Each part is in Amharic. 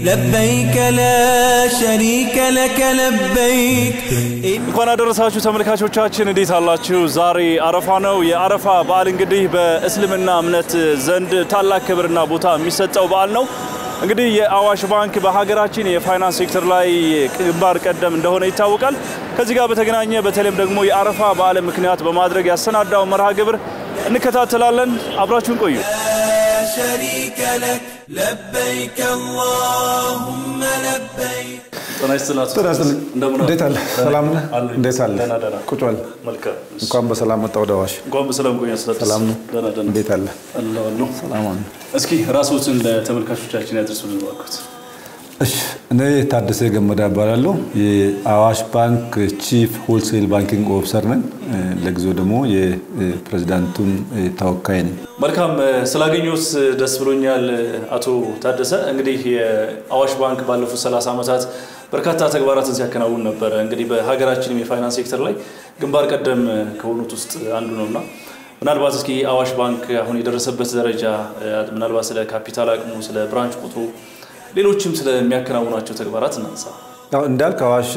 لبيك لا شريك لك لبيك እንኳን አደረሳችሁ ተመልካቾቻችን እንዴት አላችሁ ዛሬ አረፋ ነው የአረፋ በዓል እንግዲህ በእስልምና እምነት ዘንድ ታላቅ ክብርና ቦታ የሚሰጠው በዓል ነው እንግዲህ የአዋሽ ባንክ በሀገራችን የፋይናንስ ሴክተር ላይ ግንባር ቀደም እንደሆነ ይታወቃል ከዚህ ጋር በተገናኘ በተለይም ደግሞ የአረፋ በዓል ምክንያት በማድረግ ያሰናዳው መርሃ ግብር እንከታተላለን አብራችሁን ቆዩ شريك لك لبيك اللهم لبيك እንዴት አለ ሰላም ነህ እንዴት አለ ቁጭ በል መልካም እንኳን በሰላም መጣው ደዋሽ እንኳን በሰላም ቆያ ሰላም ነው እንዴት አለ አላህ ሰላም ነው እስኪ ራስዎትን ለተመልካቾቻችን ያድርሱልን ወቅት እሺ እኔ ታደሰ ገመዳ ባላለው የአዋሽ ባንክ ቺፍ ሆልሴል ባንኪንግ ኦፊሰር ነኝ ለጊዜው ደግሞ የፕሬዝዳንቱን ተወካይ ነኝ መልካም ስላገኙት ደስ ብሎኛል አቶ ታደሰ እንግዲህ የአዋሽ ባንክ ባለፉት 30 ዓመታት በርካታ ተግባራትን ሲያከናውን ነበር እንግዲህ በሀገራችን የፋይናንስ ሴክተር ላይ ግንባር ቀደም ከሆኑት ውስጥ አንዱ ነውና ምናልባት እስኪ አዋሽ ባንክ አሁን የደረሰበት ደረጃ ምናልባት ስለ ካፒታል አቅሙ ስለ ብራንች ቁጥሩ ሌሎችም ስለሚያከናውናቸው ተግባራት እናንሳ ያው እንዳልክ አዋሽ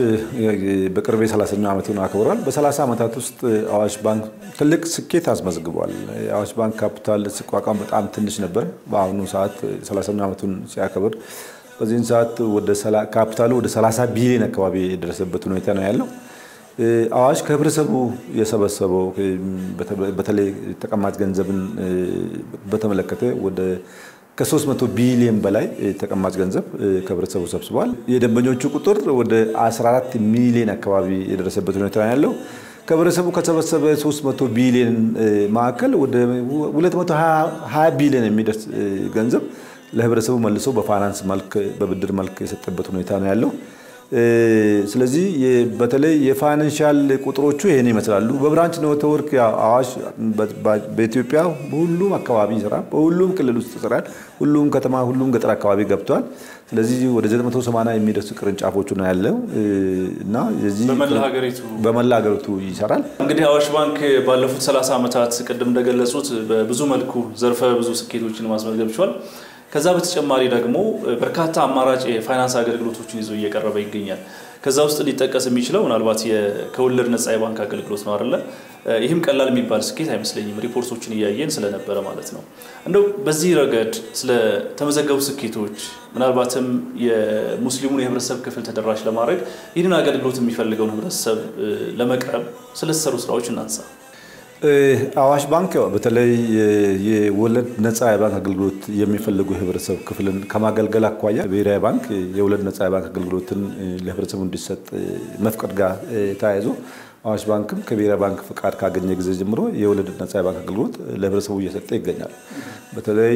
በቅርብ 30ኛው ዓመቱን አክብሯል በ30 ዓመታት ውስጥ አዋሽ ባንክ ትልቅ ስኬት አስመዝግቧል አዋሽ ባንክ ካፒታል ሲቋቋም በጣም ትንሽ ነበር በአሁኑ ሰዓት 30ኛው ዓመቱን ሲያከብር በዚህ ሰዓት ወደ ካፒታሉ ወደ 30 ቢሊዮን አካባቢ የደረሰበት ሁኔታ ነው ያለው አዋሽ ከህብረተሰቡ የሰበሰበው በተለይ ተቀማጭ ገንዘብን በተመለከተ ወደ ከ300 ቢሊዮን በላይ ተቀማጭ ገንዘብ ከህብረተሰቡ ሰብስቧል የደንበኞቹ ቁጥር ወደ 14 ሚሊዮን አካባቢ የደረሰበት ሁኔታ ነው ያለው ከህብረተሰቡ ከሰበሰበ 300 ቢሊዮን ማዕከል ወደ 220 ቢሊዮን የሚደርስ ገንዘብ ለህብረተሰቡ መልሶ በፋይናንስ መልክ በብድር መልክ የሰጠበት ሁኔታ ነው ያለው ስለዚህ በተለይ የፋይናንሻል ቁጥሮቹ ይሄን ይመስላሉ በብራንች ኔትወርክ አዋሽ በኢትዮጵያ ሁሉም አካባቢ ይሰራል በሁሉም ክልል ውስጥ ይሰራል ሁሉም ከተማ ሁሉም ገጠር አካባቢ ገብቷል ስለዚህ ወደ 980 የሚደርሱ ቅርንጫፎች ነው ያለው እና የዚህ በመላ ሀገሪቱ ይሰራል እንግዲህ አዋሽ ባንክ ባለፉት 30 ዓመታት ቀደም እንደገለጹት በብዙ መልኩ ዘርፈ ብዙ ስኬቶችን ማስመዝገብ ችሏል ከዛ በተጨማሪ ደግሞ በርካታ አማራጭ የፋይናንስ አገልግሎቶችን ይዞ እየቀረበ ይገኛል ከዛ ውስጥ ሊጠቀስ የሚችለው ምናልባት የከወለድ ነፃ የባንክ አገልግሎት ነው አይደለ ይህም ቀላል የሚባል ስኬት አይመስለኝም ሪፖርቶችን እያየን ስለነበረ ማለት ነው እንደው በዚህ ረገድ ስለ ተመዘገቡ ስኬቶች ምናልባትም የሙስሊሙን የህብረተሰብ ክፍል ተደራሽ ለማድረግ ይህንን አገልግሎት የሚፈልገው ህብረተሰብ ለመቅረብ ስለሰሩ ስራዎች እናንሳ አዋሽ ባንክ በተለይ የወለድ ነፃ የባንክ አገልግሎት የሚፈልጉ ህብረተሰብ ክፍልን ከማገልገል አኳያ ብሔራዊ ባንክ የወለድ ነፃ የባንክ አገልግሎትን ለህብረተሰቡ እንዲሰጥ መፍቀድ ጋር ተያይዞ አዋሽ ባንክም ከብሔራዊ ባንክ ፍቃድ ካገኘ ጊዜ ጀምሮ የወለድ ነፃ የባንክ አገልግሎት ለህብረተሰቡ እየሰጠ ይገኛል በተለይ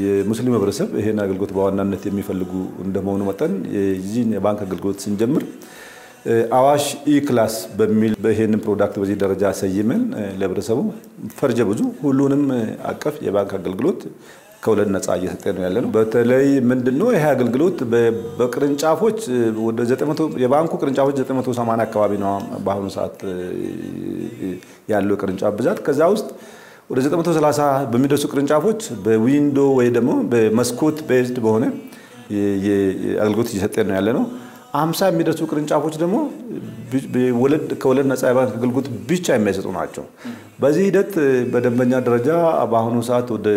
የሙስሊም ህብረተሰብ ይሄን አገልግሎት በዋናነት የሚፈልጉ እንደመሆኑ መጠን የዚህን የባንክ አገልግሎት ስንጀምር አዋሽ ኢክላስ በሚል በይሄን ፕሮዳክት በዚህ ደረጃ ሰይመን ለህብረተሰቡ ፈርጀ ብዙ ሁሉንም አቀፍ የባንክ አገልግሎት ከወለድ ነፃ እየሰጠ ነው ያለነው በተለይ ምንድነው ይሄ አገልግሎት በቅርንጫፎች ወደ 900 የባንኩ ቅርንጫፎች 980 አካባቢ ነው በአሁኑ ሰዓት ያለው ቅርንጫፍ ብዛት ከዛ ውስጥ ወደ 930 በሚደርሱ ቅርንጫፎች በዊንዶ ወይ ደግሞ በመስኮት ቤዝድ በሆነ የአገልግሎት እየሰጠ ነው ያለነው 50 የሚደርሱ ቅርንጫፎች ደግሞ ከወለድ ነፃ የባንክ አገልግሎት ብቻ የሚሰጡ ናቸው በዚህ ሂደት በደንበኛ ደረጃ በአሁኑ ሰዓት ወደ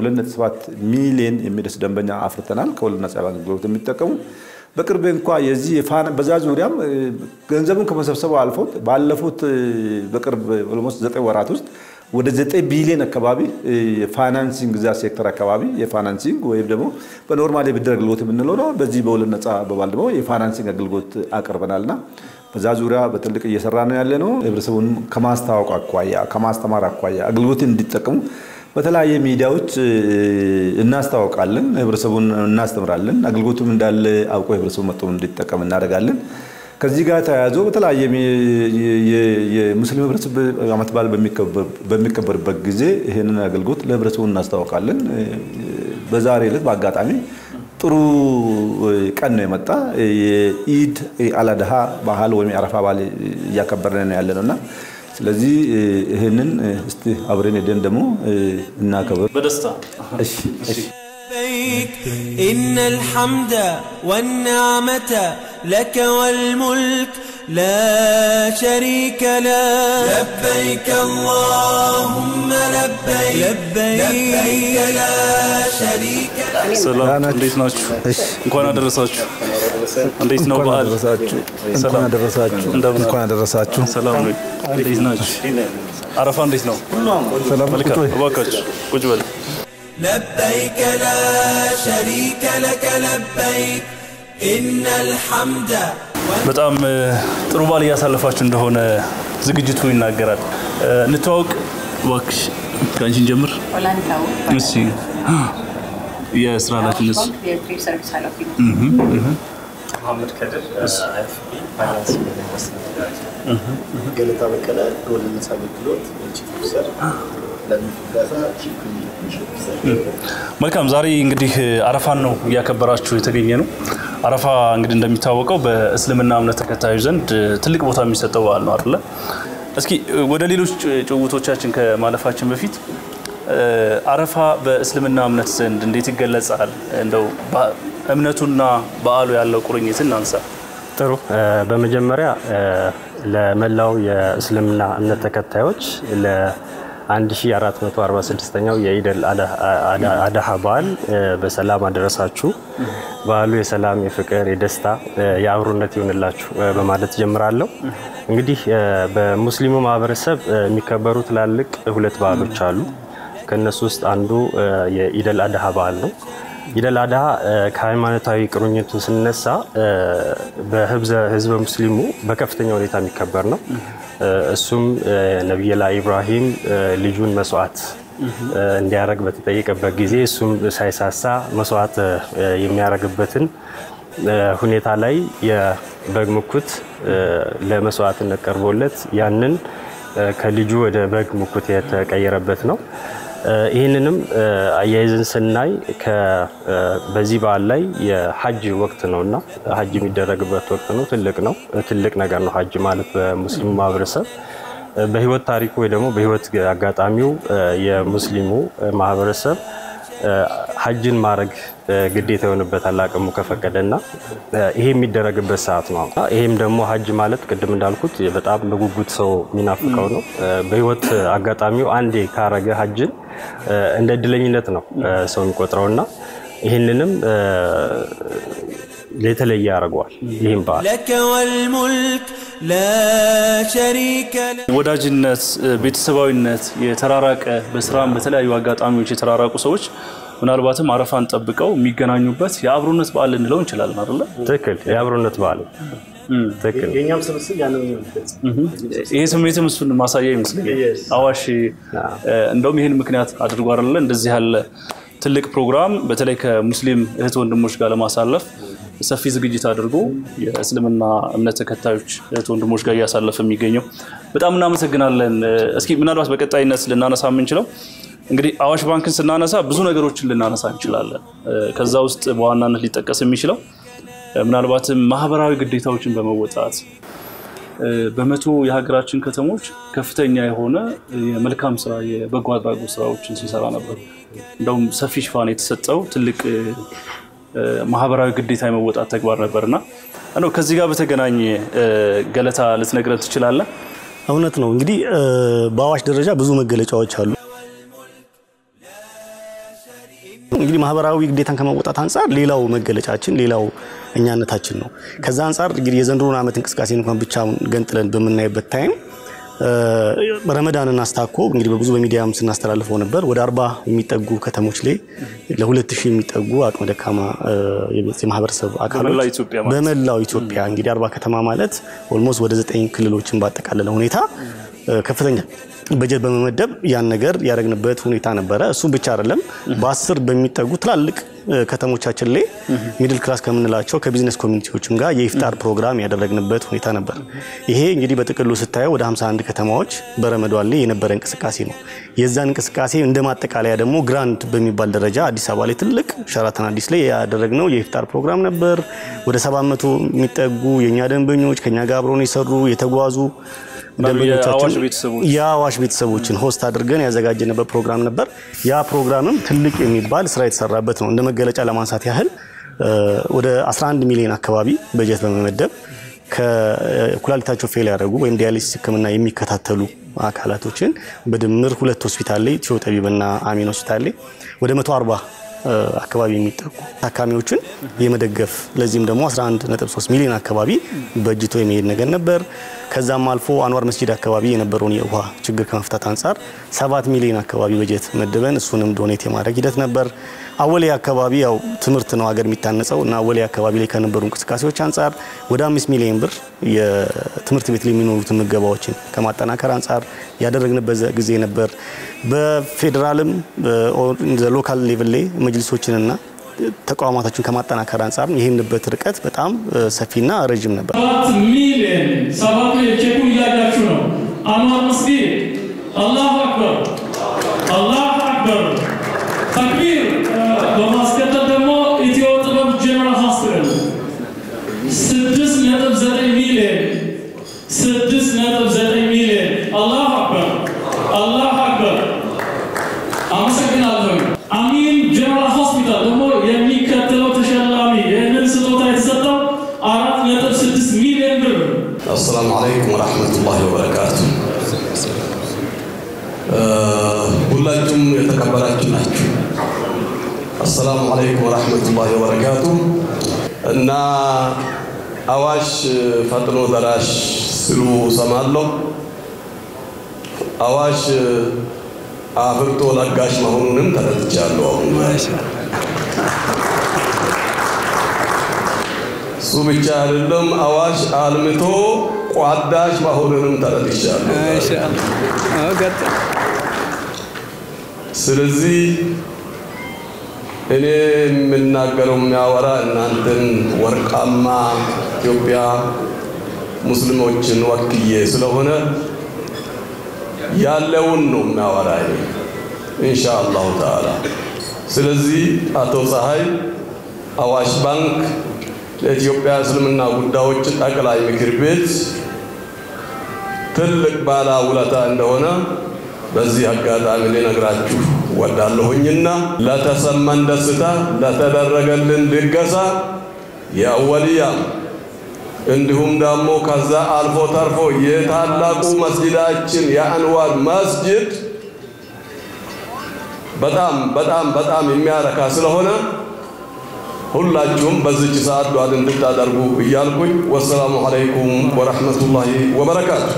2.7 ሚሊዮን የሚደርስ ደንበኛ አፍርተናል ከወለድ ነፃ የባንክ አገልግሎት የሚጠቀሙ በቅርብ እንኳን የዚህ በዛ ዙሪያም ገንዘቡን ከመሰብሰቡ አልፎ ባለፉት በቅርብ ኦልሞስት 9 ወራት ውስጥ ወደ 9 ቢሊዮን አካባቢ የፋይናንሲንግ ዛ ሴክተር አካባቢ የፋይናንሲንግ ወይም ደግሞ በኖርማል የብድር አገልግሎት የምንለው ነው በዚህ በወለድ ነፃ በባልደው የፋይናንሲንግ አገልግሎት አቀርበናልና በዛ ዙሪያ በትልቅ እየሰራ ነው ያለነው ህብረተሰቡን ከማስተዋወቅ አኳያ ከማስተማር አኳያ አገልግሎት እንዲጠቀሙ በተለያየ ሚዲያዎች እናስተዋውቃለን ህብረተሰቡን እናስተምራለን አገልግሎቱም እንዳለ አውቆ ህብረተሰቡ መጥቶ እንዲጠቀም እናደርጋለን ከዚህ ጋር ተያይዞ በተለያየ የሙስሊም ህብረተሰብ ዓመት በዓል በሚከበርበት ጊዜ ይሄንን አገልግሎት ለህብረተሰቡ እናስተዋውቃለን በዛሬ ዕለት በአጋጣሚ ጥሩ ቀን ነው የመጣ የኢድ አልአድሃ ባህል ወይም አረፋ በዓል እያከበርን ነው ያለነውና ስለዚህ ይሄንን እስቲ አብረን ሄደን ደግሞ እናከብር በደስታ እሺ إن الحمد والنعمة لك والملك لا شريك لك لبيك اللهم لبيك لبيك لا شريك لك ሰላም እንዴት ናችሁ እንኳን አደረሳችሁ እንዴት ነው በዓል እንኳን አደረሳችሁ ሰላም ነው እንዴት ናችሁ አረፋ እንዴት ነው ሰላም እባካችሁ ቁጭ በል لبيك لا شريك لك لبيك إن الحمد በጣም ጥሩ በዓል ያሳለፋችሁ እንደሆነ ዝግጅቱ ይናገራል እንተዋወቅ እባክሽ ካንቺን ጀምር ሆላንዳው እሺ የስራ ኃላፊነት የትሬድ ሰርቪስ ኃላፊ መሐመድ ከድር ፋይናንስ ገለታ በቀለ ጎል ነፃ አገልግሎት ቺፍ ኦፊሰር ለሚፍዳታ ቺፍ ኦፊሰር መልካም ዛሬ እንግዲህ አረፋን ነው ያከበራችሁ የተገኘ ነው አረፋ እንግዲህ እንደሚታወቀው በእስልምና እምነት ተከታዮች ዘንድ ትልቅ ቦታ የሚሰጠው በዓል ነው አይደል እስኪ ወደ ሌሎች ጭውውቶቻችን ከማለፋችን በፊት አረፋ በእስልምና እምነት ዘንድ እንዴት ይገለጻል እንደው እምነቱና በዓሉ ያለው ቁርኝት እናንሳ ጥሩ በመጀመሪያ ለመላው የእስልምና እምነት ተከታዮች ለ1446ኛው የኢደል አድሃ በዓል በሰላም አደረሳችሁ በዓሉ የሰላም የፍቅር የደስታ የአብሮነት ይሁንላችሁ በማለት ጀምራለሁ እንግዲህ በሙስሊሙ ማህበረሰብ የሚከበሩ ትላልቅ ሁለት በዓሎች አሉ ከነሱ ውስጥ አንዱ የኢደል አድሃ በዓል ነው ኢደል አድሃ ከሃይማኖታዊ ቁርኝቱ ስነሳ በህዝበ ሙስሊሙ በከፍተኛ ሁኔታ የሚከበር ነው እሱም ነብዩላህ ኢብራሂም ልጁን መስዋዕት እንዲያረግ በተጠየቀበት ጊዜ እሱም ሳይሳሳ መስዋዕት የሚያረግበትን ሁኔታ ላይ የበግ ሙኩት ለመስዋዕትነት ቀርቦለት ያንን ከልጁ ወደ በግ ሙኩት የተቀየረበት ነው ይሄንንም አያይዘን ስናይ በዚህ በዓል ላይ የሐጅ ወቅት ነውና ሐጅ የሚደረግበት ወቅት ነው ትልቅ ነገር ነው ሐጅ ማለት በሙስሊሙ ማህበረሰብ በህይወት ታሪኩ ወይ ደግሞ በህይወት አጋጣሚው የሙስሊሙ ማህበረሰብ ሐጅን ማድረግ ግዴታ የሆነበታል አቅሙ ከፈቀደና ይሄ የሚደረግበት ሰዓት ነው ይሄም ደግሞ ሐጅ ማለት ቅድም እንዳልኩት በጣም በጉጉት ሰው የሚናፍቀው ነው በህይወት አጋጣሚው አንዴ ካረገ ሐጅን እንደ ድለኝነት ነው ሰው የሚቆጥረውና ይሄንንም ለተለየ ያረጋዋል ይሄን በዓል لك والملك لا شريك لك ወዳጅነት ቤተሰባዊነት የተራራቀ በስራም በተለያዩ አጋጣሚዎች የተራራቁ ሰዎች ምናልባትም አረፋን ጠብቀው የሚገናኙበት የአብሮነት በዓል እንለው እንችላለን አይደል ትክክል የአብሮነት በዓል ትክክል የኛም ስብስብ ያንን የሚገልጽ ይሄ ስሜትም እሱን ማሳያ ይመስለኛል አዋሽ እንደውም ይሄን ምክንያት አድርጎ አይደል እንደዚህ ያለ ትልቅ ፕሮግራም በተለይ ከሙስሊም እህት ወንድሞች ጋር ለማሳለፍ ሰፊ ዝግጅት አድርጎ የእስልምና እምነት ተከታዮች እህት ወንድሞች ጋር ያሳለፈ የሚገኘው በጣም እናመሰግናለን እስኪ ምናልባት በቀጣይነት ልናነሳ የምንችለው እንግዲህ አዋሽ ባንክን ስናነሳ ብዙ ነገሮችን ልናነሳ እንችላለን ከዛ ውስጥ በዋናነት ሊጠቀስ የሚችለው ምናልባት ማህበራዊ ግዴታዎችን በመወጣት በመቶ የሀገራችን ከተሞች ከፍተኛ የሆነ የመልካም ስራ የበጎ አድራጎት ስራዎችን ሲሰራ ነበር እንደውም ሰፊ ሽፋን የተሰጠው ትልቅ ማህበራዊ ግዴታ የመወጣት ተግባር ነበርና አኖ ከዚህ ጋር በተገናኘ ገለታ ልትነግረን ትችላለህ እውነት ነው እንግዲህ በአዋሽ ደረጃ ብዙ መገለጫዎች አሉ እንግዲህ ማህበራዊ ግዴታን ከመወጣት አንፃር ሌላው መገለጫችን ሌላው እኛነታችን ነው ከዛ አንፃር እንግዲህ የዘንድሮን አመት እንቅስቃሴ እንኳን ብቻ ገንጥለን በመናይበት ታይም ረመዳንን አስታኮ እንግዲህ በብዙ በሚዲያም ስናስተላልፈው ነበር ወደ 40 የሚጠጉ ከተሞች ላይ ለ2000 የሚጠጉ አቅመ ደካማ የማህበረሰብ አካሎች በመላው ኢትዮጵያ እንግዲህ 40 ከተማ ማለት ኦልሞስት ወደ 9 ክልሎችን ባጠቃለለ ሁኔታ ከፍተኛ በጀት በመመደብ ያን ነገር ያረግንበት ሁኔታ ነበር እሱ ብቻ አይደለም በ10 በሚጠጉ ትላልቅ ከተሞቻችን ላይ ሚድል ክላስ ከምንላቸው ከቢዝነስ ኮሚኒቲዎችም ጋር የኢፍጣር ፕሮግራም ያደረግንበት ሁኔታ ነበር ይሄ እንግዲህ በጥቅሉ ስታየው ወደ 51 ከተማዎች በረመዳን ላይ የነበረ እንቅስቃሴ ነው የዛን እንቅስቃሴ እንደማጠቃለያ ደግሞ ግራንድ በሚባል ደረጃ አዲስ አበባ ላይ ትልቅ ሸራተን አዲስ ላይ ያደረግነው የኢፍጣር ፕሮግራም ነበር ወደ 700 የሚጠጉ የኛ ደንበኞች ከኛ ጋር አብረው ነው ይሰሩ የተጓዙ የአዋሽ ቤተሰቦችን ሆስት አድርገን ያዘጋጀንበት ፕሮግራም ነበር። ያ ፕሮግራምም ትልቅ የሚባል ስራ የተሰራበት ነው። እንደ መገለጫ ለማንሳት ያህል ወደ 11 ሚሊዮን አካባቢ በጀት በመመደብ ከኩላሊታቸው ፌል ያደረጉ ወይም ዲያሊሲስ ህክምና የሚከታተሉ አካላቶችን በድምር 2 ሆስፒታል ላይ ኢትዮ ጠቢብና አሚን ሆስፒታል ላይ ወደ 140 አካባቢ የሚጠቁ ታካሚዎችን የመደገፍ ለዚህም ደግሞ 11.3 ሚሊዮን አካባቢ በጅቶ የሚሄድ ነገር ነበር። ከዛም አልፎ አንዋር መስጂድ አካባቢ የነበረውን የውሃ ችግር ከመፍታት አንፃር 7 ሚሊዮን አካባቢ በጀት መድበን እሱንም ዶኔት የማድረግ ሂደት ነበር። አወሌ አካባቢ ያው ትምህርት ነው ሀገር የሚታነጸው እና አወሌ አካባቢ ላይ ከነበሩ እንቅስቃሴዎች አንፃር ወደ 5 ሚሊዮን ብር የትምህርት ቤት ላይ የሚኖሩት ምገባዎችን ከማጠናከር አንፃር ያደረግንበት ጊዜ ነበር። በፌደራልም ሎካል ሌቭል ላይ መጅልሶችንና ተቋማቶችን ከማጠናከር አንፃር ይሄንበት ርቀት በጣም ሰፊና ረጅም ነበር። 7 ሚሊዮን 7 የቼኩ ያያችሁ ነው። አንዋር መስጊድ አላሁ አክበር አላሁ አክበር ተክቢር በማስከተል ደግሞ ኢትዮ ጥበብ ጀነራል ሆስፒታል 6.9 ሚሊዮን 6.9 ሚሊዮን አላሁ አክበር አላሁ አክበር አመሰግናለሁ። አሚን ጀነራል ሆስፒታል ደግሞ የሚከተለው ተሸላሚ ይህንን ስጦታ የተሰጠው 4.6 ሚሊዮን ብር። አሰላሙ አለይኩም ወራህመቱላሂ ወበረካቱ። ሁላችሁም የተከበራችሁ ናችሁ። አሰላሙ አለይኩም ወራህመቱላሂ ወበረካቱ። እና አዋሽ ፈጥኖ ደራሽ ስሉ ሰማለሁ። አዋሽ አፍርቶ ለጋሽ መሆኑንም ተረድቻለሁ። እሱ ብቻ አይደለም አዋሽ አልምቶ ቋዳሽ መሆኑንም ተረድቻለሁ። ስለዚህ እኔ የምናገረው የሚያወራ እናንተን ወርቃማ ኢትዮጵያ ሙስሊሞችን ወክዬ ስለሆነ ያለውን ነው የሚያወራ ኢንሻአላሁ ተዓላ። ስለዚህ አቶ ፀሐይ አዋሽ ባንክ ለኢትዮጵያ እስልምና ጉዳዮች ጠቅላይ ምክር ቤት ትልቅ ባለውለታ እንደሆነ በዚህ አጋጣሚ ልነግራችሁ ወዳለሁኝና ለተሰማን ደስታ ለተደረገልን ድገሳ የአወሊያ እንዲሁም ደግሞ ከዛ አልፎ ተርፎ የታላቁ መስጂዳችን የአንዋር መስጂድ በጣም የሚያረካ ስለሆነ ሁላችሁም በዚህ ሰዓት ዱዓ እንድታደርጉ እያልኩኝ ወሰላሙ አለይኩም ወራህመቱላሂ ወበረካቱ።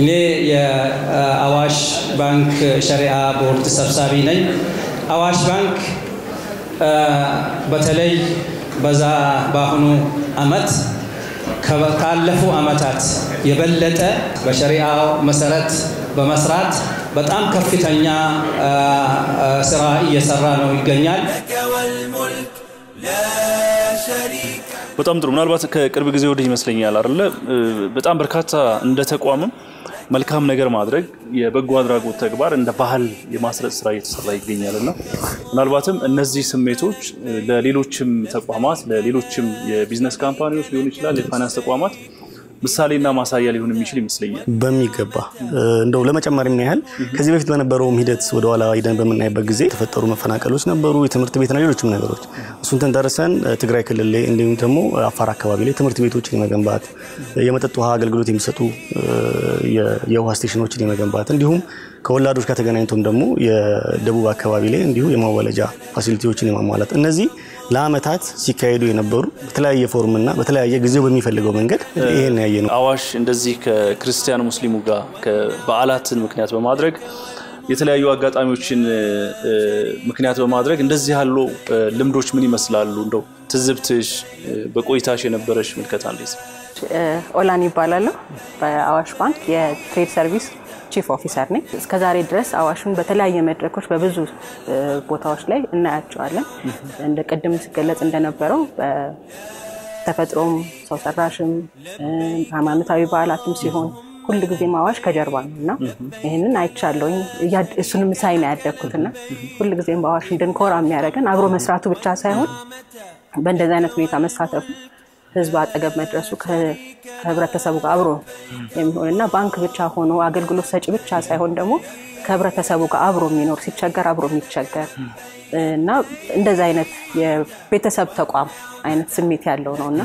እኔ የአዋሽ ባንክ ሸሪዓ ቦርድ ሰብሳቢ ነኝ። አዋሽ ባንክ በተለይ በአሁኑ አመት ካለፉ አመታት የበለጠ በሸሪዓው መሰረት በመስራት በጣም ከፍተኛ ስራ እየሰራ ነው ይገኛል። በጣም ጥሩ። ምናልባት ከቅርብ ጊዜ ወዲህ ይመስለኛል አይደለ በጣም በርካታ እንደ ተቋምም መልካም ነገር ማድረግ የበጎ አድራጎት ተግባር እንደ ባህል የማስረጽ ስራ እየተሰራ ይገኛልና ምናልባትም እነዚህ ስሜቶች ለሌሎችም ተቋማት ለሌሎችም የቢዝነስ ካምፓኒዎች ሊሆን ይችላል የፋይናንስ ተቋማት ምሳሌና ማሳያ ሊሆን የሚችል ይመስለኛል። በሚገባ እንደው ለመጨመር የሚያህል ከዚህ በፊት በነበረው ሂደት ወደ ኋላ ሄደን በመናይበት ጊዜ ተፈጠሩ መፈናቀሎች ነበሩ፣ የትምህርት ቤትና ሌሎችም ነገሮች እሱን ተንተርሰን ትግራይ ክልል ላይ እንዲሁም ደግሞ አፋር አካባቢ ላይ ትምህርት ቤቶችን የመገንባት የመጠጥ ውሃ አገልግሎት የሚሰጡ የውሃ ስቴሽኖችን የመገንባት እንዲሁም ከወላዶች ጋር ተገናኝቶም ደግሞ የደቡብ አካባቢ ላይ እንዲሁ የማዋለጃ ፋሲሊቲዎችን የማሟላት እነዚህ ለአመታት ሲካሄዱ የነበሩ በተለያየ ፎርምና በተለያየ ጊዜው በሚፈልገው መንገድ ይሄን ያየነው። አዋሽ እንደዚህ ከክርስቲያን ሙስሊሙ ጋር በዓላትን ምክንያት በማድረግ የተለያዩ አጋጣሚዎችን ምክንያት በማድረግ እንደዚህ ያሉ ልምዶች ምን ይመስላሉ? እንደው ትዝብትሽ በቆይታሽ የነበረሽ ምልከታ እንዴት? ኦላን ይባላል። በአዋሽ ባንክ የትሬድ ሰርቪስ ቺፍ ኦፊሰር ነኝ። እስከዛሬ ድረስ አዋሽን በተለያየ መድረኮች በብዙ ቦታዎች ላይ እናያቸዋለን። እንደ ቀደም ሲገለጽ እንደነበረው ተፈጥሮም ሰው ሰራሽም ሃይማኖታዊ በዓላትም ሲሆን ሁሉ ጊዜ አዋሽ ከጀርባ ነውና ይሄንን አይቻለሁኝ። እሱንም ሳይ ነው ያደኩትና ሁሉ ጊዜም በአዋሽ እንድንኮራ የሚያደርገን አብሮ መስራቱ ብቻ ሳይሆን በእንደዚህ አይነት ሁኔታ መሳተፉ ህዝብ አጠገብ መድረሱ ከህብረተሰቡ ጋር አብሮ የሚሆንና ባንክ ብቻ ሆኖ አገልግሎት ሰጪ ብቻ ሳይሆን ደግሞ ከህብረተሰቡ ጋር አብሮ የሚኖር ሲቸገር አብሮ የሚቸገር እና እንደዛ አይነት የቤተሰብ ተቋም አይነት ስሜት ያለው ነውና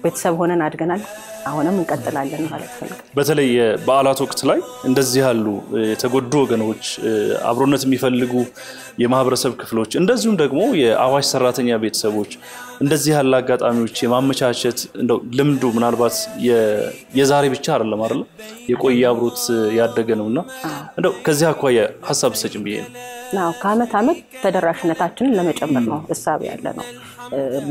ቤተሰብ ሆነን አድገናል አሁንም እንቀጥላለን ማለት ነው። በተለይ በዓላት ወቅት ላይ እንደዚህ ያሉ የተጎዱ ወገኖች አብሮነት የሚፈልጉ የማህበረሰብ ክፍሎች እንደዚሁም ደግሞ የአዋሽ ሰራተኛ ቤተሰቦች እንደዚህ ያለ አጋጣሚዎች የማመቻቸት እንደው ልምዱ ምናልባት የዛሬ ብቻ አይደለም አይደል የቆየ አብሮት ያደገ ነውና እንደው ከዚህ አኳያ ሐሳብ ሰጭም ቢሆን ነው ከአመት አመት ተደራሽነታችንን ለመጨመር ነው ሐሳብ ያለ ነው።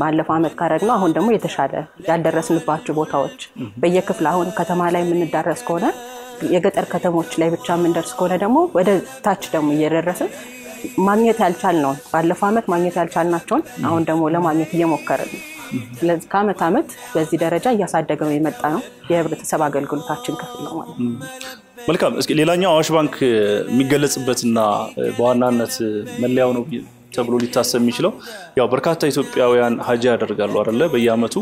ባለፈው አመት ካረግነው አሁን ደግሞ የተሻለ ያደረስንባቸው ቦታዎች በየክፍለ አሁን ከተማ ላይ የምንዳረስ ከሆነ የገጠር ከተሞች ላይ ብቻ የምንደርስ ከሆነ ደግሞ ወደ ታች ደግሞ እየደረስን ማግኘት ያልቻልነው ባለፈው አመት ማግኘት ያልቻልናቸውን አሁን ደግሞ ለማግኘት እየሞከርን ነው። ስለዚህ ከአመት አመት በዚህ ደረጃ እያሳደገው የመጣ ነው የህብረተሰብ አገልግሎታችን ክፍል ነው ማለት ነው። መልካም እስኪ ሌላኛው አዋሽ ባንክ የሚገለጽበትና በዋናነት መለያው ነው ተብሎ ሊታሰብ የሚችለው ያው በርካታ ኢትዮጵያውያን ሀጅ ያደርጋሉ አይደለ በየአመቱ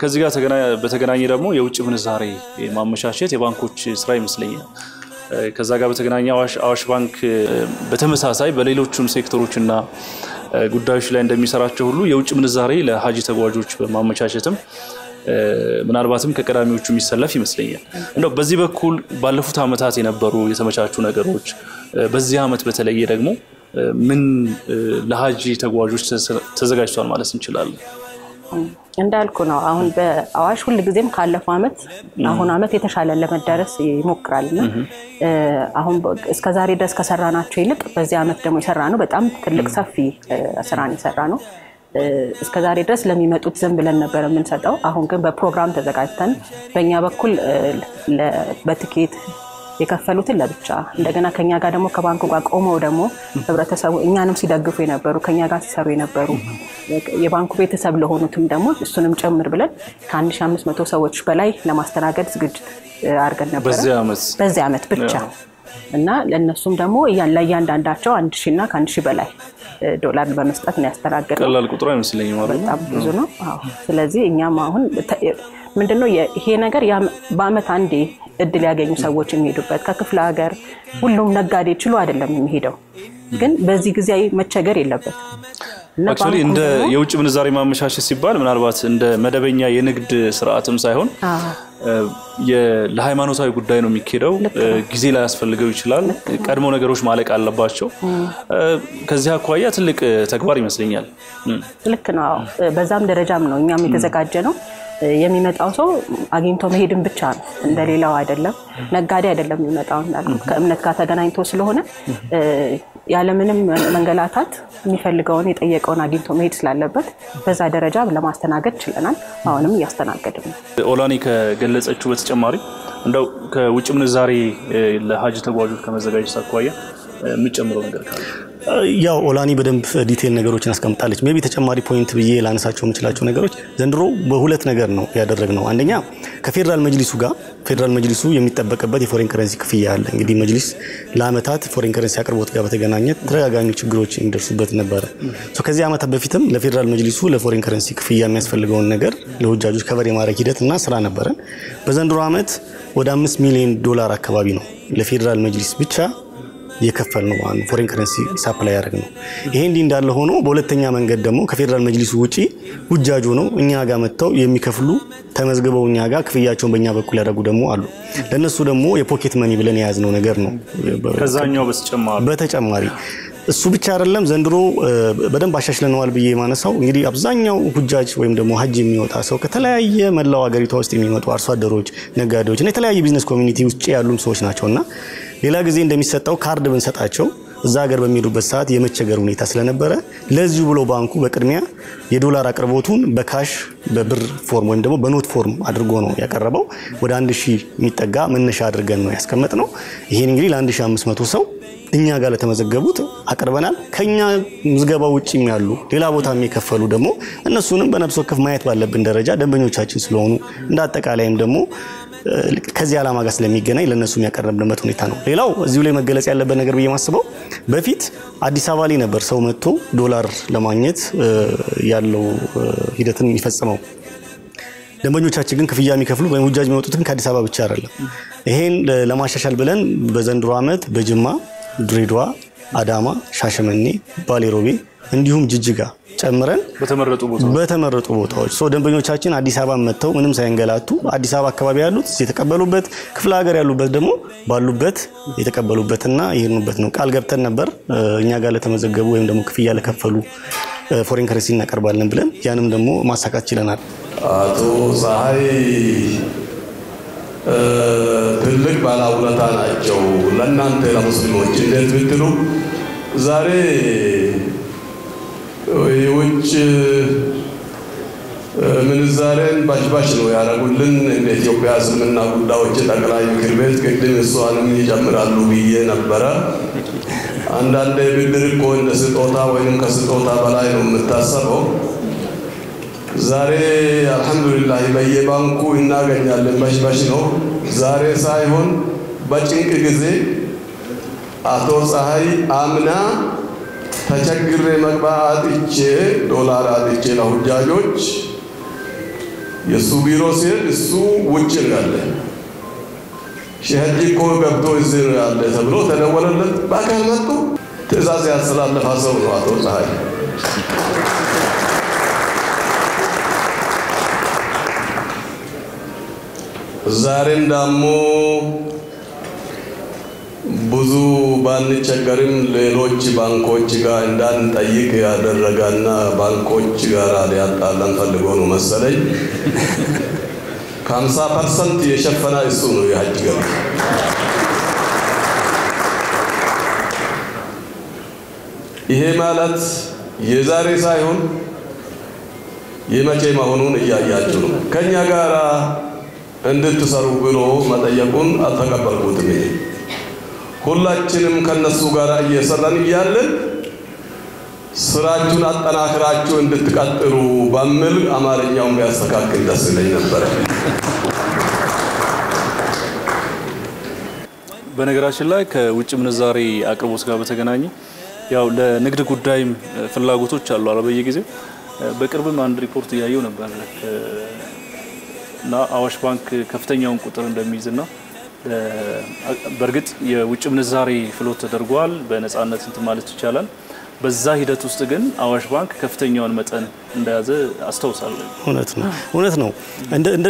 ከዚህ ጋር በተገናኘ ደግሞ የውጭ ምንዛሬ ማመቻቸት የባንኮች ስራ ይመስለኛል። ከዛ ጋር በተገናኘ አዋሽ ባንክ በተመሳሳይ በሌሎችም ሴክተሮችና ጉዳዮች ላይ እንደሚሰራቸው ሁሉ የውጭ ምንዛሬ ለሀጅ ተጓዦች በማመቻቸትም ምናልባትም ከቀዳሚዎቹ የሚሰለፍ ይመስለኛል። እንደው በዚህ በኩል ባለፉት አመታት የነበሩ የተመቻቹ ነገሮች በዚህ አመት በተለየ ደግሞ ምን ለሀጅ ተጓዦች ተዘጋጅቷል ማለት እንችላለን? እንዳልኩ ነው አሁን በአዋሽ ሁሉ ጊዜም ካለፈው አመት አሁን አመት የተሻለ ለመዳረስ ይሞክራልና አሁን እስከዛሬ ድረስ ከሰራናቸው ይልቅ በዚህ አመት ደግሞ የሰራነው በጣም ትልቅ ሰፊ ስራን የሰራነው እስከዛሬ ድረስ ለሚመጡት ዝም ብለን ነበር የምንሰጠው አሁን ግን በፕሮግራም ተዘጋጅተን በእኛ በኩል በትኬት የከፈሉትን ለብቻ እንደገና ከኛ ጋር ደግሞ ከባንኩ ጋር ቆመው ደግሞ ህብረተሰቡ እኛንም ሲደግፉ የነበሩ ከኛ ጋር ሲሰሩ የነበሩ የባንኩ ቤተሰብ ለሆኑትም ደግሞ እሱንም ጨምር ብለን ከ1500 ሰዎች በላይ ለማስተናገድ ዝግጅት አድርገን ነበር በዚህ አመት ብቻ እና ለነሱም ደግሞ ለእያንዳንዳቸው 1000 እና ከ1000 በላይ ዶላር በመስጠት ነው ያስተናገድነው። ቀላል ቁጥር አይመስለኝም ማለት ነው። በጣም ብዙ ነው። አዎ ስለዚህ እኛም አሁን ምንድነው ይሄ ነገር በአመት አንዴ እድል ያገኙ ሰዎች የሚሄዱበት ከክፍለ ሀገር ሁሉም ነጋዴ ችሎ አይደለም የሚሄደው ግን በዚህ ጊዜ መቸገር የለበት አክቹሊ እንደ የውጭ ምንዛሬ ማመቻቸት ሲባል ምናልባት እንደ መደበኛ የንግድ ስርዓትም ሳይሆን ለሃይማኖታዊ ጉዳይ ነው የሚከደው ጊዜ ላይ ያስፈልገው ይችላል ቀድሞ ነገሮች ማለቅ አለባቸው ከዚህ አኳያ ትልቅ ተግባር ይመስለኛል። ልክ ነው በዛም ደረጃም ነው እኛም የተዘጋጀ ነው የሚመጣው ሰው አግኝቶ መሄድን ብቻ ነው እንደሌላው አይደለም ነጋዴ አይደለም የሚመጣው ከእምነት ጋር ተገናኝቶ ስለሆነ ያለምንም መንገላታት የሚፈልገውን የጠየቀውን አግኝቶ መሄድ ስላለበት በዛ ደረጃ ለማስተናገድ ችለናል አሁንም ያስተናገድን ነው። ኦላኒ ከገለጸችው በተጨማሪ እንደው ከውጭ ምንዛሬ ለሀጅ ተጓዦች ከመዘጋጀት አኳያ ምጨምረው ነገር ካለ ያው ኦላኒ በደንብ ዲቴል ነገሮችን አስቀምጣለች ሜቢ ተጨማሪ ፖይንት ብዬ ላነሳቸው የምችላቸው ነገሮች ዘንድሮ በሁለት ነገር ነው ያደረግነው አንደኛ ከፌደራል መጅሊሱ ጋር ፌደራል መጅሊሱ የሚጠበቅበት የፎሬን ከረንሲ ክፍያ አለ እንግዲህ መጅሊስ ለአመታት ፎሬን ከረንሲ አቅርቦት ጋር በተገናኘ ተደጋጋሚ ችግሮች እንደርሱበት ነበር ከዚህ አመታት በፊትም ለፌደራል መጅሊሱ ለፎሬን ከረንሲ ክፍያ የሚያስፈልገውን ነገር ለሁጃጆች ከቨር የማድረግ ሂደትና ስራ ነበር በዘንድሮ አመት ወደ $5 ሚሊዮን አካባቢ ነው ለፌደራል መጅሊስ ብቻ የከፈል ነው ፎሬን ከረንሲ ሳፕላይ ያደርግ ነው ይሄ እንዲ እንዳለ ሆኖ በሁለተኛ መንገድ ደግሞ ከፌደራል መጅሊሱ ውጪ ሁጃጆ ነው እኛ ጋር መተው የሚከፍሉ ተመዝግበው እኛ ጋር ክፍያቸውን በእኛ በኩል ያደርጉ ደግሞ አሉ ለነሱ ደግሞ የፖኬት መኒ ብለን ያዝነው ነገር ነው ከዛኛው በተጨማሪ እሱ ብቻ አይደለም ዘንድሮ በደንብ አሻሽለናል ብዬ ማነሳው እንግዲህ አብዛኛው ሁጃጅ ወይም ደግሞ ሀጅ የሚወጣ ሰው ከተለያየ መላው ሀገሪቷ ውስጥ የሚመጡ አርሶ አደሮች ነጋዴዎች እና የተለያየ ቢዝነስ ኮሚኒቲ ውስጥ ያሉ ሰዎች ናቸውና ሌላ ጊዜ እንደሚሰጣው ካርድ ብንሰጣቸው እዛ ሀገር በሚሄዱበት ሰዓት የመቸገር ሁኔታ ስለነበረ ለዚህ ብሎ ባንኩ በቅድሚያ የዶላር አቅርቦቱን በካሽ በብር ፎርም ወይም ደግሞ በኖት ፎርም አድርጎ ነው ያቀረበው ወደ 1000 የሚጠጋ መነሻ አድርገን ነው ያስቀመጥነው ይሄን እንግዲህ ለ1500 ሰው እኛ ጋር ለተመዘገቡት አቀርበናል ከኛ ምዝገባው ውጪም ያሉ ሌላ ቦታ የሚከፈሉ ደግሞ እነሱንም በነፍስ ወከፍ ማየት ባለብን ደረጃ ደንበኞቻችን ስለሆኑ እንዳጠቃላይም ደግሞ ከዚህ ዓላማ ጋር ስለሚገናኝ ለነሱ የሚያቀርብበት ሁኔታ ነው ሌላው እዚሁ ላይ መገለጽ ያለበት ነገር ብዬ ማስበው በፊት አዲስ አበባ ላይ ነበር ሰው መጥቶ ዶላር ለማግኘት ያለው ሂደትን የሚፈጽመው ደንበኞቻችን ግን ክፍያ የሚከፍሉ ወይም ሁጃጅ የሚወጡት ከአዲስ አበባ ብቻ አይደለም። ይሄን ለማሻሻል ብለን በዘንድሮ ዓመት በጅማ፣ ድሬዳዋ፣ አዳማ፣ ሻሸመኔ፣ ባሌሮቤ እንዲሁም ጅጅጋ ጨምረን በተመረጡ ቦታዎች ደንበኞቻችን አዲስ አበባ መጥተው ምንም ሳይንገላቱ አዲስ አበባ አካባቢ ያሉት የተቀበሉበት ክፍለ ሀገር ያሉበት ደግሞ ባሉበት የተቀበሉበትና ይሄኑበት ነው። ቃል ገብተን ነበር እኛ ጋር ለተመዘገቡ ወይም ደግሞ ክፍያ ለከፈሉ ፎሬን ከረንሲ እናቀርባለን ብለን ያንም ደግሞ ማሳካት ችለናል። አቶ ፀሐይ ትልቅ ባለውለታ ናቸው ለእናንተ ለሙስሊሞች። እንዴት ብትሉ ዛሬ የውጭ ምንዛሬን ባሽባሽ ነው ያደረጉልን እንደ ኢትዮጵያ እስልምና ጉዳዮች ጠቅላይ ምክር ቤት ቅድም እሷንም ይጨምራሉ ብዬ ነበረ። አንዳንዴ ብድር እኮ እንደ ስጦታ ወይም ከስጦታ በላይ ነው የምታሰበው። ዛሬ አልহামዱሊላህ በየባንኩ እናገኛለን ባሽባሽ ነው። ዛሬ ሳይሆን በጭንቅ ጊዜ አቶ ፀሐይ አምና ተቸግሬ መግባት አጥቼ ዶላር አጥቼ ለሁጃጆች የሱ ቢሮ ሲል እሱ ውጭ ያለ ሸህዲ እኮ ገብቶ እዚህ ነው ያለ ተብሎ ተደወለለት። በአካል መጥቶ ትዕዛዝ ያስተላለፈ ሰው ነው አቶ ፀሐይ። ዛሬም ደግሞ ብዙ ባንቸገርም ሌሎች ባንኮች ጋር እንዳንጠይቅ ያደረጋና ባንኮች ጋር ሊያጣላን ፈልጎ ነው መሰለኝ 50% የሸፈና እሱ ነው የሐጅ ገቢ። ይሄ ማለት የዛሬ ሳይሆን የመቼ መሆኑን እያያችሁ ነው። ከኛ ጋር እንድትሰሩ ብሎ መጠየቁን አልተቀበልኩትም። ሁላችንም ከነሱ ጋር እየሰራን እያለን ስራችሁን አጠናክራችሁ እንድትቀጥሉ በሚል አማርኛውን ቢያስተካክል ደስ ይለኝ ነበር። በነገራችን ላይ ከውጭ ምንዛሬ አቅርቦት ጋር በተገናኘ ያው ለንግድ ጉዳይም ፍላጎቶች አሉ በየጊዜው። በቅርብም አንድ ሪፖርት ያየው ነበር እና አዋሽ ባንክ ከፍተኛውን ቁጥር እንደሚይዝና በርግጥ የውጭ ምንዛሬ ፍሎት ተደርጓል በነፃነት እንት ማለት ይቻላል። በዛ ሂደት ውስጥ ግን አዋሽ ባንክ ከፍተኛውን መጠን እንደያዘ አስተውሳለሁ። እውነት ነው።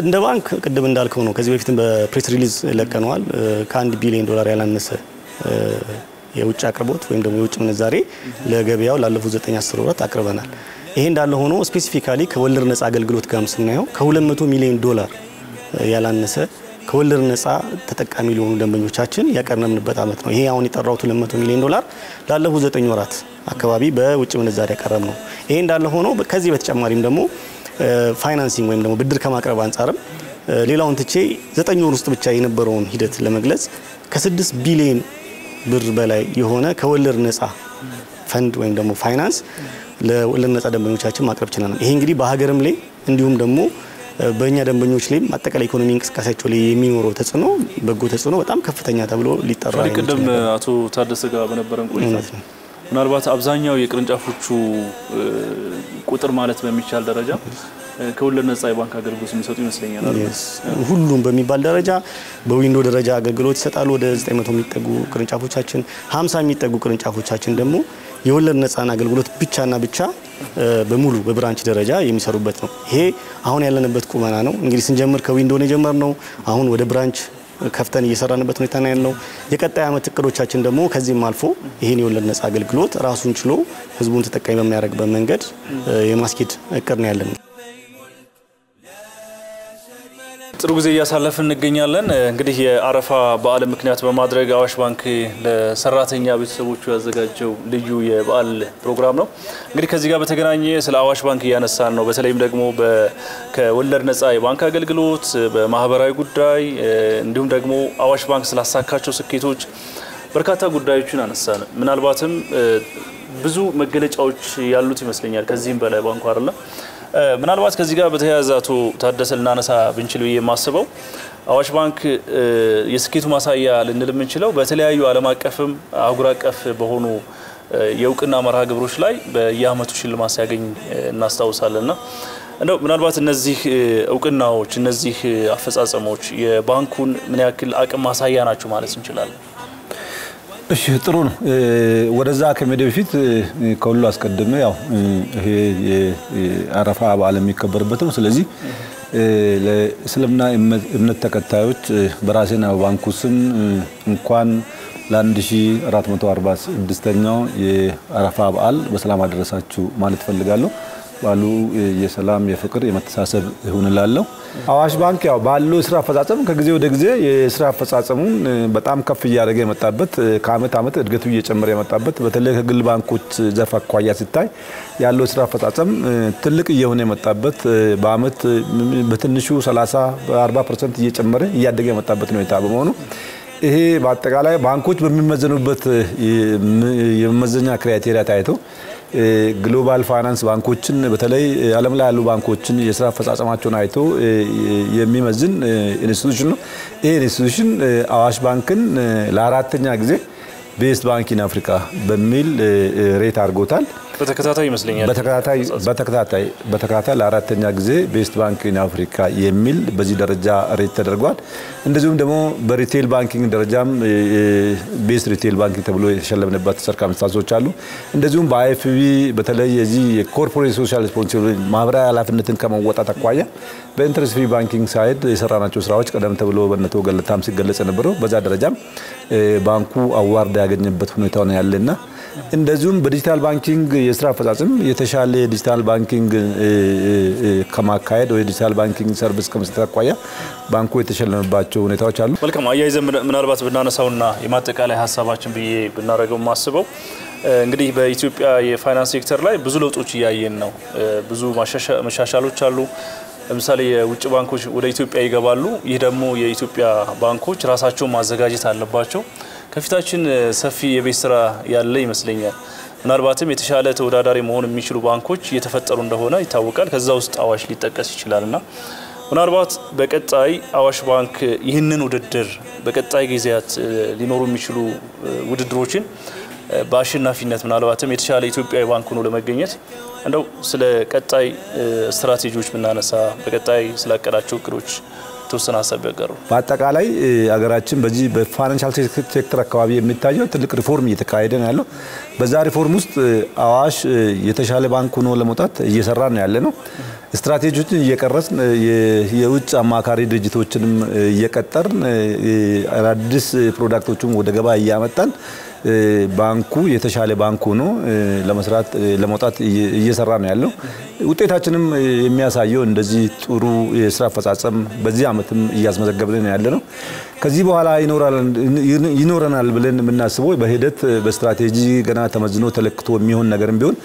እንደ ባንክ ቅድም እንዳልከው ነው። ከዚህ በፊትም በፕሬስ ሪሊዝ ለቀነዋል። ከ1 ቢሊዮን ዶላር ያላነሰ የውጭ አቅርቦት ወይም ደግሞ የውጭ ምንዛሬ ለገበያው ላለፉት 9-10 ወራት አቅርበናል። ይሄ እንዳለ ሆኖ ስፔሲፊካሊ ከወለድ ነፃ አገልግሎት ጋር ስናየው ከ200 ሚሊዮን ዶላር ያላነሰ ከወለድ ነፃ ተጠቃሚ ለሆኑ ደንበኞቻችን ያቀርበንበት አመት ነው። ይሄ አሁን የጠራው 200 ሚሊዮን ዶላር ላለፉት 9 ወራት አካባቢ በውጭ ምንዛሬ ያቀረብ ነው። ይሄ እንዳለ ሆኖ ከዚህ በተጨማሪም ደግሞ ፋይናንሲንግ ወይም ደግሞ ብድር ከማቅረብ አንፃርም ሌላውን ትቼ 9 ወር ውስጥ ብቻ የነበረውን ሂደት ለመግለጽ ከ6 ቢሊዮን ብር በላይ የሆነ ከወለድ ነፃ ፈንድ ወይም ደግሞ ፋይናንስ ለወለድ ነፃ ደንበኞቻችን ማቅረብ ችለናል። ይሄ እንግዲህ በሀገርም ላይ እንዲሁም ደግሞ በእኛ ደንበኞች ላይ አጠቃላይ ኢኮኖሚ እንቅስቃሴያቸው ላይ የሚኖረው ተጽዕኖ በጎ ተጽዕኖ በጣም ከፍተኛ ተብሎ ሊጠራ ይችላል። ቅድም አቶ ታደሰ ጋር በነበረን ቆይታ ምናልባት አብዛኛው የቅርንጫፎቹ ቁጥር ማለት በሚቻል ደረጃ ከወለድ ነፃ የባንክ አገልግሎት የሚሰጡ ይመስለኛል። ሁሉም በሚባል ደረጃ በዊንዶ ደረጃ አገልግሎት ይሰጣሉ። ወደ 900 የሚጠጉ ቅርንጫፎቻችን 50 የሚጠጉ ቅርንጫፎቻችን ደግሞ የወለድ ነፃን አገልግሎት ብቻና ብቻ በሙሉ በብራንች ደረጃ የሚሰሩበት ነው። ይሄ አሁን ያለንበት ቁመና ነው። እንግዲህ ስንጀምር ከዊንዶ ነው የጀመርነው። አሁን ወደ ብራንች ከፍተን እየሰራንበት ሁኔታ ነው ያለው። የቀጣይ አመት እቅዶቻችን ደግሞ ከዚህም አልፎ ይሄን የወለድ ነፃ አገልግሎት ራሱን ችሎ ህዝቡን ተጠቃሚ በሚያደርግበት መንገድ የማስኬድ እቅድ ነው ያለን። ጥሩ ጊዜ እያሳለፍን እንገኛለን። እንግዲህ የአረፋ በዓል ምክንያት በማድረግ አዋሽ ባንክ ለሰራተኛ ቤተሰቦቹ ያዘጋጀው ልዩ የበዓል ፕሮግራም ነው። እንግዲህ ከዚህ ጋር በተገናኘ ስለ አዋሽ ባንክ እያነሳን ነው። በተለይም ደግሞ ከወለድ ነፃ የባንክ አገልግሎት፣ በማህበራዊ ጉዳይ እንዲሁም ደግሞ አዋሽ ባንክ ስላሳካቸው ስኬቶች በርካታ ጉዳዮችን አነሳን። ምናልባትም ብዙ መገለጫዎች ያሉት ይመስለኛል ከዚህም በላይ ባንኩ አይደለ። ምናልባት ከዚህ ጋር በተያያዘ አቶ ታደሰ ልናነሳ ብንችል የማስበው አዋሽ ባንክ የስኬቱ ማሳያ ልንል የምንችለው በተለያዩ ዓለም አቀፍም አህጉር አቀፍ በሆኑ የእውቅና መርሃ ግብሮች ላይ በየአመቱ ሽልማት ሲያገኝ እናስታውሳለንና እንደው ምናልባት እነዚህ እውቅናዎች እነዚህ አፈጻጸሞች የባንኩን ምን ያክል አቅም ማሳያ ናቸው ማለት እንችላለን? እሺ ጥሩ ነው። ወደዛ ከመሄድ በፊት ከሁሉ አስቀድሜ ያው ይሄ የአረፋ በዓል የሚከበርበት ነው። ስለዚህ ለእስልምና እምነት ተከታዮች በራሴና በባንኩ ስም እንኳን ለ1446ኛው የአረፋ በዓል በሰላም አደረሳችሁ ማለት ፈልጋለሁ። ባሉ የሰላም የፍቅር የመተሳሰብ ይሁንላለሁ። አዋሽ ባንክ ያው ባለው ስራ አፈጻጸም ከጊዜ ወደ ጊዜ የስራ አፈጻጸሙን በጣም ከፍ እያደረገ የመጣበት ከአመት አመት እድገቱ እየጨመረ የመጣበት በተለይ ከግል ባንኮች ዘርፍ አኳያ ሲታይ ያለው ስራ አፈጻጸም ትልቅ እየሆነ የመጣበት በአመት በትንሹ 30-40% እየጨመረ እያደገ የመጣበት ሁኔታ በመሆኑ ይሄ በአጠቃላይ ባንኮች በሚመዘኑበት የመመዘኛ ክራይቴሪያ ታይቶ ግሎባል ፋይናንስ ባንኮችን በተለይ ዓለም ላይ ያሉ ባንኮችን የስራ አፈጻጸማቸውን አይቶ የሚመዝን ኢንስቲትዩሽን ነው። ይሄ ኢንስቲትዩሽን አዋሽ ባንክን ለአራተኛ ጊዜ ቤስት ባንክ ኢን አፍሪካ በሚል ሬት አድርጎታል። በተከታታይ ይመስለኛል በተከታታይ ለአራተኛ ጊዜ ቤስት ባንክ ኢን አፍሪካ የሚል በዚህ ደረጃ ሬት ተደርጓል። እንደዚሁም ደግሞ በሪቴል ባንኪንግ ደረጃም ቤስት ሪቴል ባንክ ተብሎ የተሸለመበት ሰርካምስታንሶች አሉ። እንደዚሁም በአይኤፍቢ በተለይ የዚህ የኮርፖሬት ሶሻል ሪስፖንሲቢሊቲ ማህበራዊ ኃላፊነትን ከመወጣት አኳያ በኢንተረስት ፍሪ ባንኪንግ ሳይድ የሰራናቸው ስራዎች ቀደም ተብሎ በነቶ ገለታም ሲገለጽ ነበረው። በዛ ደረጃም ባንኩ አዋርድ ያገኘበት ሁኔታ ነው ያለና እንደዚሁም በዲጂታል ባንኪንግ የስራ አፈጻጸም የተሻለ ዲጂታል ባንኪንግ ከማካሄድ ወይ ዲጂታል ባንኪንግ ሰርቪስ ከመስጠት አኳያ ባንኩ የተሸለመባቸው ሁኔታዎች አሉ። መልካም አያይዘን ምናልባት ብናነሳውና የማጠቃላይ ሀሳባችን ብዬ ብናረጋው ማስበው እንግዲህ በኢትዮጵያ የፋይናንስ ሴክተር ላይ ብዙ ለውጦች እያየን ነው። ብዙ መሻሻሎች አሉ። ለምሳሌ የውጭ ባንኮች ወደ ኢትዮጵያ ይገባሉ። ይህ ደግሞ የኢትዮጵያ ባንኮች ራሳቸውን ማዘጋጀት አለባቸው። ከፊታችን ሰፊ የቤት ስራ ያለ ይመስለኛል። ምናልባትም የተሻለ ተወዳዳሪ መሆን የሚችሉ ባንኮች እየተፈጠሩ እንደሆነ ይታወቃል። ከዛ ውስጥ አዋሽ ሊጠቀስ ይችላልና ምናልባት በቀጣይ አዋሽ ባንክ ይህንን ውድድር በቀጣይ ጊዜያት ሊኖሩ የሚችሉ ውድድሮችን በአሸናፊነት ምናልባትም የተሻለ ኢትዮጵያዊ ባንክ ሆኖ ለመገኘት እንደው ስለ ቀጣይ ስትራቴጂዎች ብናነሳ በቀጣይ ስላቀዳቸው እቅዶች ተወሰነ ሀሳብ ያቀርቡ። በአጠቃላይ ሀገራችን በዚህ በፋይናንሻል ሴክተር አካባቢ የሚታየው ትልቅ ሪፎርም እየተካሄደ ነው ያለው። በዛ ሪፎርም ውስጥ አዋሽ የተሻለ ባንክ ሆኖ ለመውጣት እየሰራ ነው ያለ ነው። ስትራቴጂዎችን እየቀረጽን የውጭ አማካሪ ድርጅቶችንም እየቀጠርን አዳዲስ ፕሮዳክቶችን ወደ ገበያ እያመጣን ባንኩ የተሻለ ባንክ ሆኖ ለመስራት ለመውጣት እየሰራ ነው ያለው። ውጤታችንም የሚያሳየው እንደዚህ ጥሩ የስራ አፈጻጸም በዚህ አመትም እያስመዘገብን ያለ ነው። ከዚህ በኋላ ይኖረናል ብለን የምናስበው በሂደት በስትራቴጂ ገና ተመዝኖ ተለክቶ የሚሆን ነገርም ቢሆን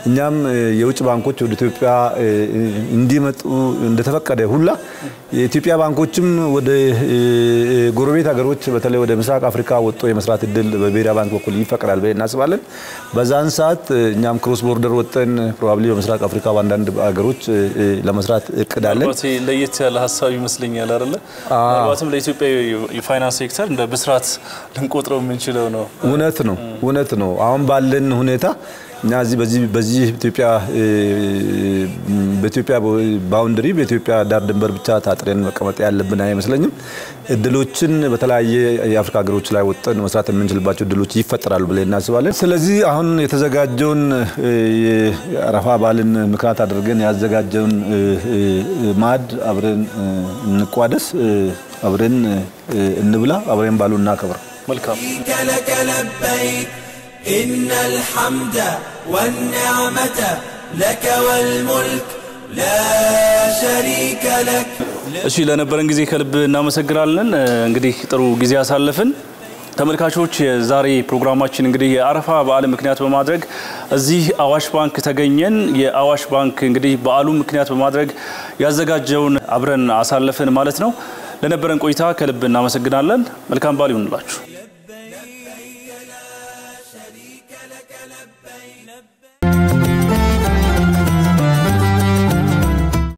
እኛም የውጭ ባንኮች ወደ ኢትዮጵያ እንዲመጡ እንደተፈቀደ ሁላ የኢትዮጵያ ባንኮችም ወደ ጎረቤት ሀገሮች በተለይ ወደ ምስራቅ አፍሪካ ወጥቶ የመስራት እድል በብሔራዊ ባንክ በኩል ይፈቀዳል ብለን እናስባለን። በዛን ሰዓት እኛም ክሮስ ቦርደር ወጥተን ፕሮባብሊ በምስራቅ አፍሪካ በአንዳንድ ሀገሮች ለመስራት እቅዳለን። ለየት ያለ ሀሳብ ይመስለኛል አይደለ? ምናልባትም ለኢትዮጵያ የፋይናንስ ሴክተር እንደ ብስራት ልንቆጥረው የምንችለው ነው። እውነት ነው። አሁን ባለን ሁኔታ እኛ በዚህ በኢትዮጵያ ባውንደሪ በኢትዮጵያ ዳር ድንበር ብቻ ታጥረን መቀመጥ ያለብን አይመስለኝም። እድሎችን በተለያየ የአፍሪካ ሀገሮች ላይ ወጥተን መስራት የምንችልባቸው እድሎች ይፈጠራሉ ብለን እናስባለን። ስለዚህ አሁን የተዘጋጀውን የአረፋ በዓልን ምክንያት አድርገን ያዘጋጀውን ማዕድ አብረን እንቋደስ፣ አብረን እንብላ፣ አብረን በዓሉን እናከብር። መልካም إن الحمد والنعمة لك والملك لا شريك لك እሺ ለነበረን ጊዜ ከልብ እናመሰግናለን። እንግዲህ ጥሩ ጊዜ ያሳለፍን ተመልካቾች ዛሬ ፕሮግራማችን እንግዲህ የአረፋ በዓል ምክንያት በማድረግ እዚህ አዋሽ ባንክ ተገኘን። የአዋሽ ባንክ እንግዲህ በዓሉ ምክንያት በማድረግ ያዘጋጀውን አብረን አሳለፍን ማለት ነው። ለነበረን ቆይታ ከልብ እናመሰግናለን። መልካም በዓል ይሁንላችሁ።